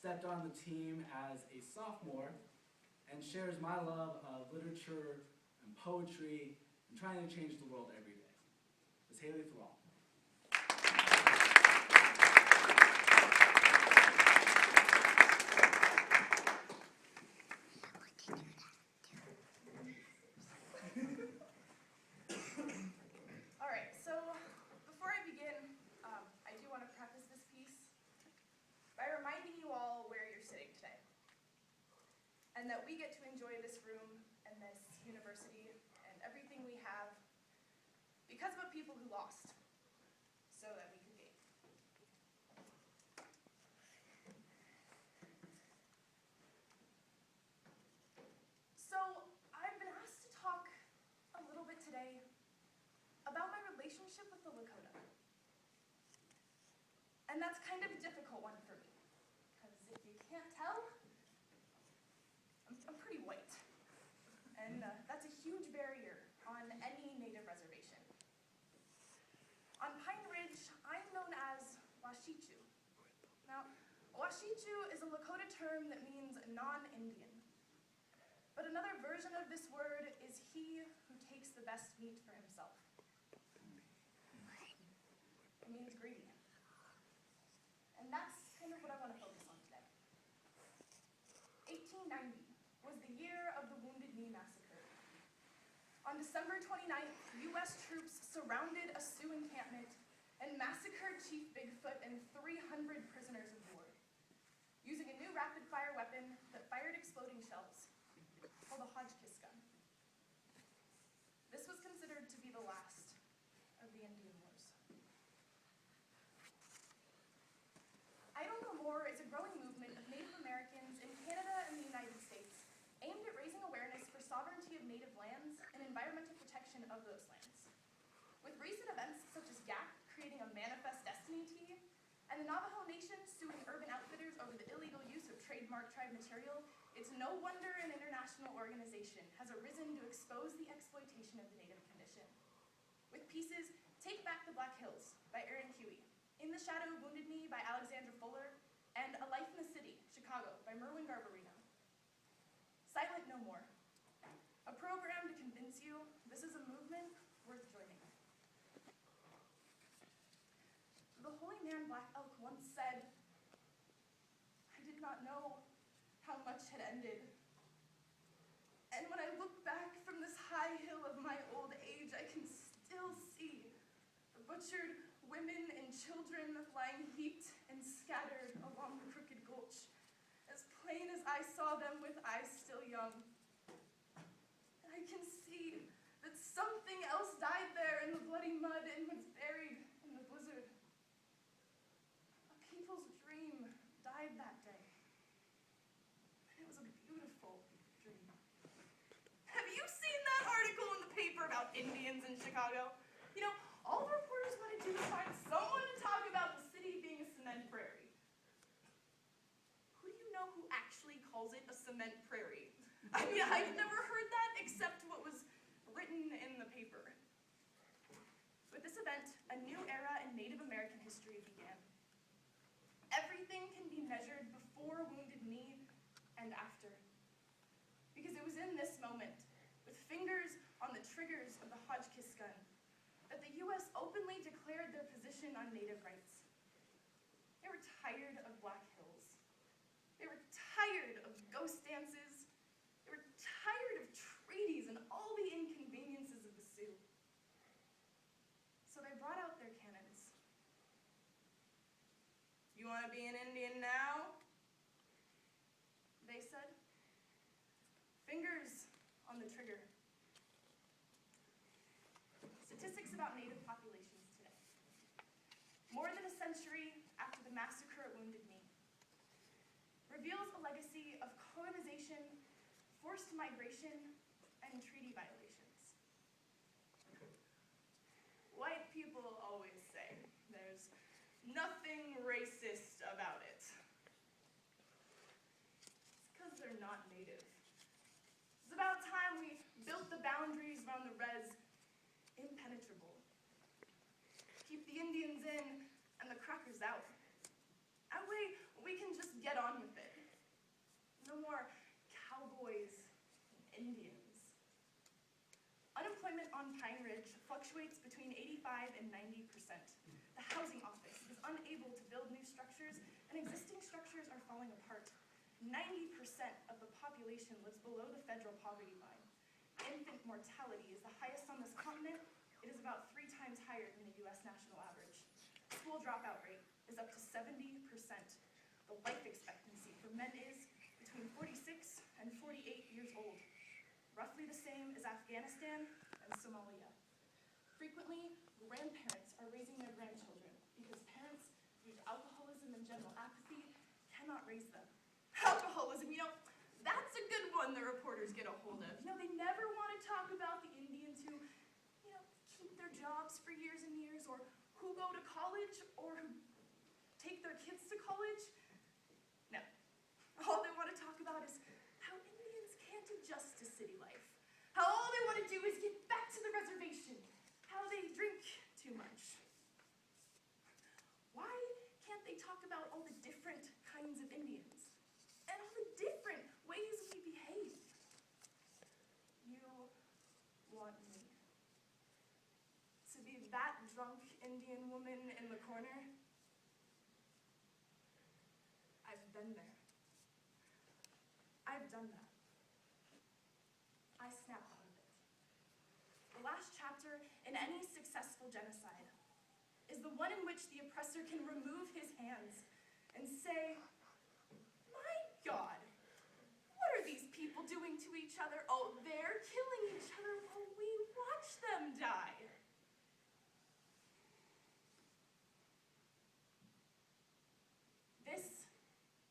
stepped on the team as a sophomore and shares my love of literature and poetry and trying to change the world every day. It's Haleighs for all. And that we get to enjoy this room and this university and everything we have because of people who lost so that we could gain. So I've been asked to talk a little bit today about my relationship with the Lakota. And that's kind of a difficult one for me, because if you can't tell, I'm pretty white, and that's a huge barrier on any Native reservation. On Pine Ridge, I'm known as Washichu. Now, Washichu is a Lakota term that means non-Indian. But another version of this word is he who takes the best meat for himself. It means greedy. And that's kind of what I want to focus on today. 1890. Was the year of the Wounded Knee Massacre. On December 29th, U.S. troops surrounded a Sioux encampment and massacred Chief Bigfoot and 300 prisoners of war, using a new rapid-fire weapon that fired exploding shells, called a Haleighs gun. This was considered to be the last of the Indian Wars. I Don't Know More is a growing movement of Native Americans in Canada and the United States aimed at raising awareness for sovereignty of Native lands and environmental protection of those lands. With recent events such as GAP creating a Manifest Destiny tea, and the Navajo Nation suing Urban Outfitters over the illegal use of trademark tribe material, it's no wonder an international organization has arisen to expose the exploitation of the Native condition. With pieces Take Back the Black Hills by Aaron Huey, In the Shadow of Wounded Knee by Alexandra Fuller, and A Life in the City, Chicago by Merwin Garbarino. Silent No More, a program to convince you this is a movement worth joining. The holy man Black Elk once said, "I did not know how much had ended. And when I look back from this high hill of my old age, I can still see the butchered women and children lying heaped and scattered along the crooked gulch, as plain as I saw them with eyes still young. And I can see that something else died there in the bloody mud and was buried in the blizzard. A people's dream died that day. And it was a beautiful dream." Have you seen that article in the paper about Indians in Chicago? You know, all the reporters want to do is find someone to talk about the city being a cement prairie. Who do you know who actually calls it a cement prairie? I mean, I've never heard that except what was written in the paper. With this event, a new era in Native American history began. Everything can be measured before Wounded Knee and after. Because it was in this moment, with fingers on the triggers of the Haleighs gun, that the U.S. openly declared their position on Native rights. They were tired of Black Hills. They were tired of ghost dances. They were tired of treaties and all the inconveniences of the Sioux. So they brought out their cannons. "You want to be an Indian now?" they said. Fingers on the trigger. Statistics about Native populations today. More than a century after the massacre at Wounded Knee, reveals a legacy of colonization, forced migration, and treaty violations. White people always say there's nothing racist about it. It's because they're not Native. It's about time we built the boundaries around the res impenetrable. Keep the Indians in and the crackers out. That way, we can just get on with boys and Indians. Unemployment on Pine Ridge fluctuates between 85 and 90%. The housing office is unable to build new structures, and existing structures are falling apart. 90% of the population lives below the federal poverty line. Infant mortality is the highest on this continent. It is about 3 times higher than the US national average. School dropout rate is up to 70%. The life expectancy for men is between 46 and 48 years old, roughly the same as Afghanistan and Somalia. Frequently, grandparents are raising their grandchildren because parents, due to alcoholism and general apathy, cannot raise them. Alcoholism, that's a good one the reporters get a hold of. They never want to talk about the Indians who, keep their jobs for years and years, or who go to college, or who take their kids to college. No. All they want to talk about is how Indians can't adjust to city life. How all they want to do is get back to the reservation. How they drink too much. Why can't they talk about all the different kinds of Indians? And all the different ways we behave? You want me to be that drunk Indian woman in the corner? I've been there. I've done that. I snap out of it. The last chapter in any successful genocide is the one in which the oppressor can remove his hands and say, "My God, what are these people doing to each other? Oh, they're killing each other while we watch them die." This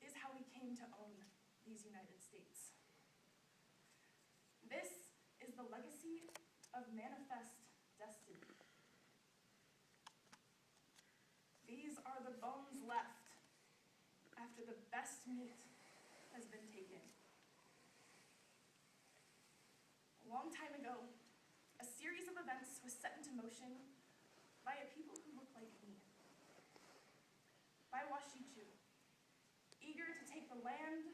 is how we came to own these United States. This is the legacy of manifest destiny. These are the bones left after the best meat has been taken. A long time ago, a series of events was set into motion by a people who look like me. By Washichu, eager to take the land,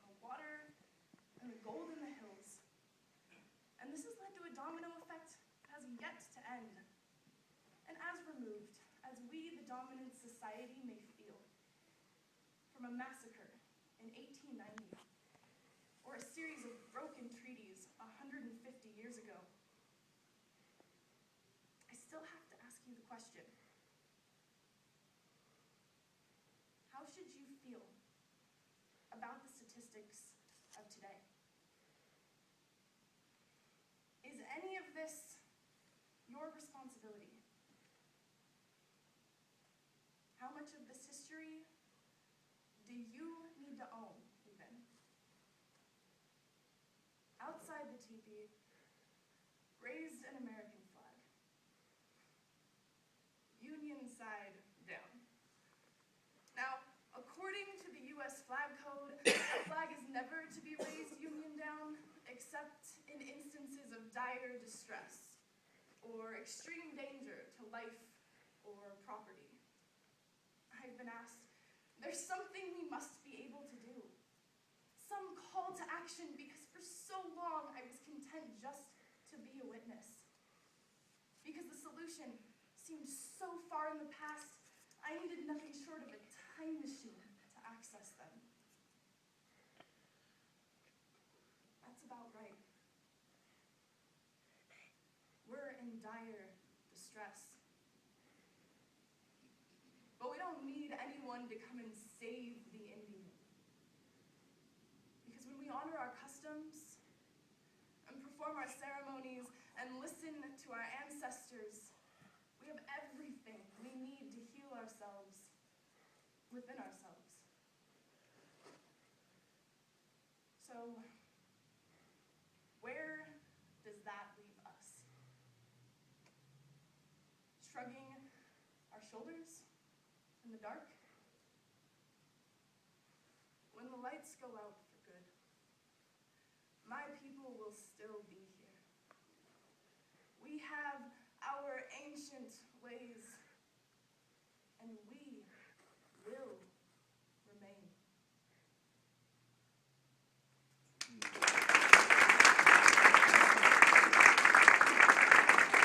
the water, and the gold in the hills. And this has led to a domino effect that has yet to end. And as removed as we, the dominant society, may feel from a massacre in 1890, or a series of broken treaties 150 years ago, I still have to ask you the question: how should you feel about the statistics of today? Is any of this your responsibility? How much of this history do you need to own, even? Outside the teepee, raised an American flag. Union side down. Now, according to the US flag code, a flag is never to be raised union down except in instances of dire distress or extreme danger to life or property. I've been asked, there's something we must be able to do. Some call to action, because for so long I was content just to be a witness. Because the solution seemed so far in the past, I needed nothing short of a time machine to access them. That's about right. We're in dire distress. But we don't need anyone to come and save the Indian. Because when we honor our customs and perform our ceremonies and listen to our ancestors, we have everything we need to heal ourselves within ourselves. So, where does that leave us? Shrugging our shoulders in the dark? When the lights go out for good, my people will still be here. We have our ancient ways